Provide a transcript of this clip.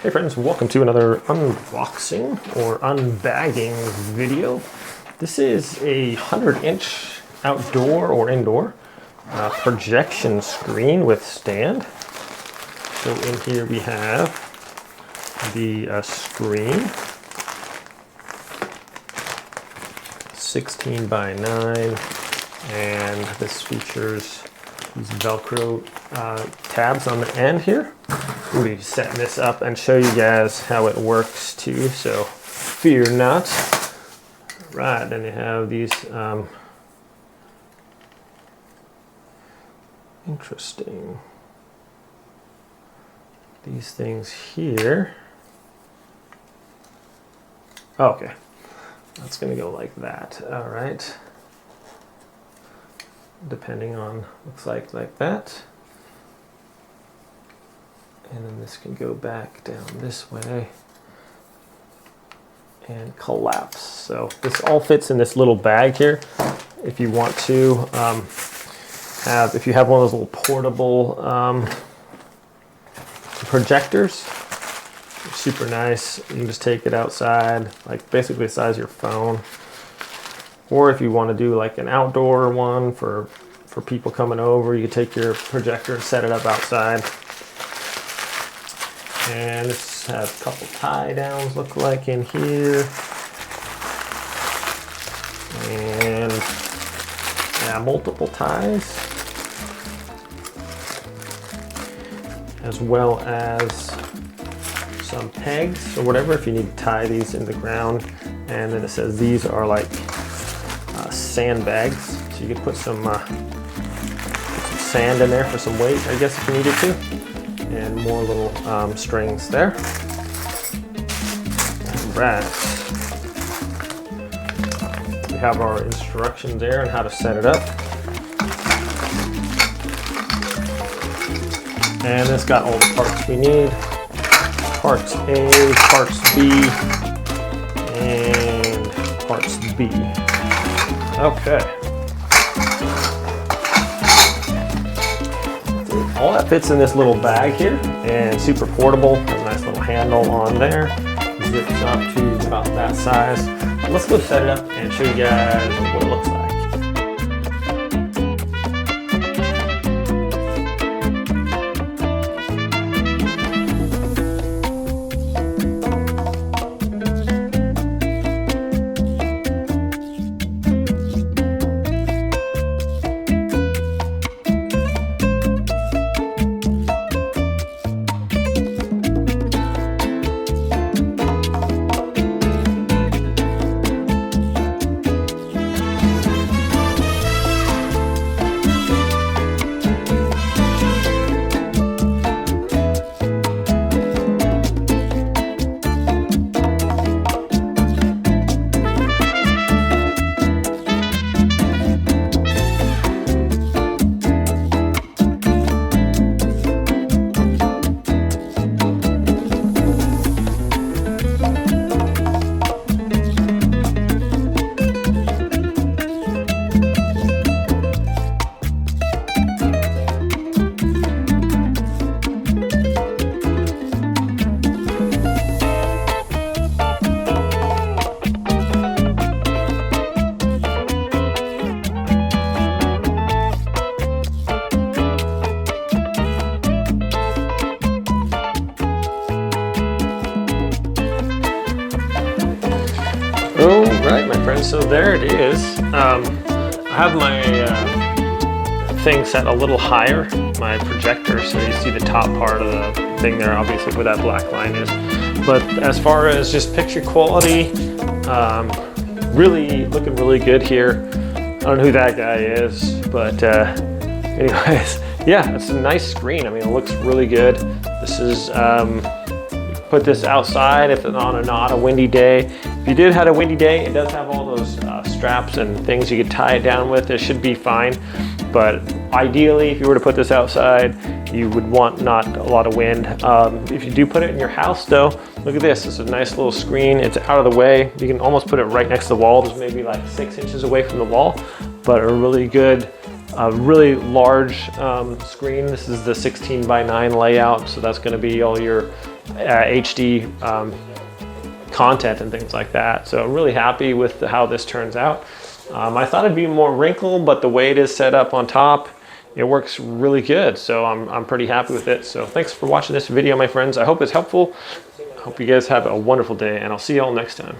Hey friends, welcome to another unboxing or unbagging video. This is a 100-inch outdoor or indoor projection screen with stand. So in here we have the screen, 16 by 9, and this features these Velcro tabs on the end here. We'll be setting this up and show you guys how it works too, so fear not. Right, then you have these interesting, these things here. Oh, okay, that's gonna go like that. All right, depending on, looks like that. And then this can go back down this way and collapse. So this all fits in this little bag here. If you want to if you have one of those little portable projectors, super nice. You can just take it outside, like basically the size of your phone. Or if you want to do like an outdoor one for people coming over, you can take your projector and set it up outside. And this has a couple tie downs, look like, in here. And yeah, multiple ties. As well as some pegs or whatever if you need to tie these in the ground. And then it says these are like sandbags. So you can put some sand in there for some weight, I guess, if you needed to. And more little strings there. Right. We have our instructions there on how to set it up. And it's got all the parts we need. Parts A, parts B, and parts B. Okay. All that fits in this little bag here, and super portable. Has a nice little handle on there. Zips up to about that size. Let's go set it up and show you guys what it looks like. Alright, my friends, so there it is. I have my thing set a little higher, my projector, so you see the top part of the thing there, obviously where that black line is. But as far as just picture quality, really looking really good here. I don't know who that guy is, but anyways, yeah, it's a nice screen. I mean, it looks really good. This is, put this outside if it's on not a windy day. If you did have a windy day, it does have all those straps and things you could tie it down with. It should be fine. But ideally, if you were to put this outside, you would want not a lot of wind. If you do put it in your house though, look at this. It's a nice little screen. It's out of the way. You can almost put it right next to the wall. It's maybe like 6 inches away from the wall, but a really good, really large screen. This is the 16 by 9 layout. So that's gonna be all your HD content and things like that. So I'm really happy with how this turns out. I thought it'd be more wrinkled, but the way it is set up on top, it works really good. So I'm pretty happy with it. So thanks for watching this video, my friends. I hope it's helpful. I hope you guys have a wonderful day, and I'll see you all next time.